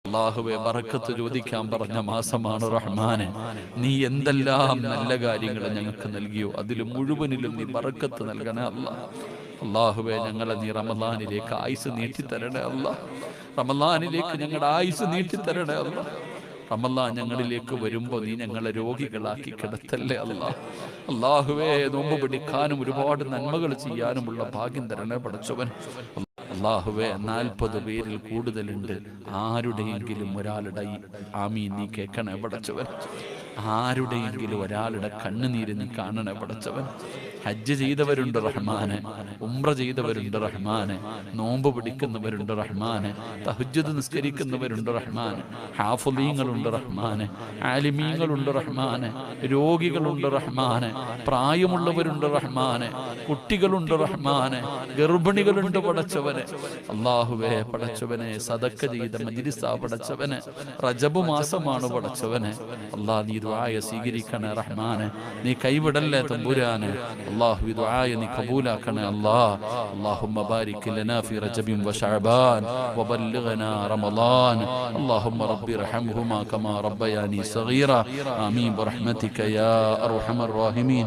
അല്ലാഹുവേ ബറക്കത്ത് ചോദിക്കാൻ പറഞ്ഞ മാസമാണ് റഹ്മാനെ. നീ എന്തെല്ലാം നല്ല കാര്യങ്ങൾ ഞങ്ങൾക്ക് നൽകിയോ അതിൽ മുഴുവനിലും നീ ബറക്കത്ത് നൽകണേ അല്ലാഹ്. അല്ലാഹുവേ ഞങ്ങളെ നീ റമളാനിലേക്ക് ആയുസ് നീട്ടിത്തരണേ അല്ലാഹ്. റമളാനിലേക്ക് ഞങ്ങളുടെ ആയുസ് നീട്ടിത്തരണേ അല്ലാഹ്. റമളാൻ ഞങ്ങളിലേക്ക് വരുമ്പോൾ നീ ഞങ്ങളെ രോഗികളാക്കി കിടത്തല്ലേ അല്ലാഹ്. അല്ലാഹുവേ നോമ്പ് പിടിക്കാനും ഒരുപാട് നന്മകൾ ചെയ്യാനുമുള്ള ഭാഗ്യം തരണേ പടച്ചവൻ. അല്ലാഹുവേ 40 പേരിൽ കൂടുതലുണ്ട്. ആരുടെയെങ്കിലും ഒരാളുടെ ആമീൻ നീ കേൾക്കണേ പടച്ചവൻ. ആരുടെയെങ്കിലും ഒരാളുടെ കണ്ണുനീര് നീ കാണണേ പടച്ചവൻ. ഹജ്ജ് ചെയ്തവരുണ്ട് റഹ്മാനെ, ഉംറ ചെയ്തവരുണ്ട് റഹ്മാനെ, നോമ്പ് പിടിക്കുന്നവരുണ്ട് റഹ്മാനെ, തഹജ്ജുദ് നിസ്കരിക്കുന്നവരുണ്ട് റഹ്മാനെ, ഹാഫിളീങ്ങളുണ്ട് റഹ്മാനെ, ആലിമീങ്ങളുണ്ട് റഹ്മാനെ, രോഗികളുണ്ട് റഹ്മാനെ, പ്രായമുള്ളവരുണ്ട് റഹ്മാനെ, കുട്ടികളുണ്ട് റഹ്മാനെ, ഗർഭിണികളുണ്ട് പടച്ചവനെ. അല്ലാഹുവേ പടച്ചവനെ സദക്ക ചെയ്ത മജ്ലിസാ പടച്ചവനെ. റജബ് മാസമാണ് പടച്ചവനെ. അല്ലാഹ് നീ ദുആയ സ്വീകരിക്കണേ റഹ്മാനെ. നീ കൈവിടല്ലേ തമ്പുരാനെ. അല്ലാഹു ഈ ദുആയ നീ ഖബൂലാക്കണേ അല്ലാഹ്. അല്ലാഹുമ്മ ബാരിക് ലനാ ഫി റജബിൻ വശഅബാൻ വബല്ലിഗ്നാ റമളാൻ. അല്ലാഹുമ്മ റബ്ബി ഇർഹംഹുമാ കമാ റബ്ബയാനി സഗീറ. ആമീൻ ബിറഹ്മതിക യാ അർഹമർ റഹീമീൻ.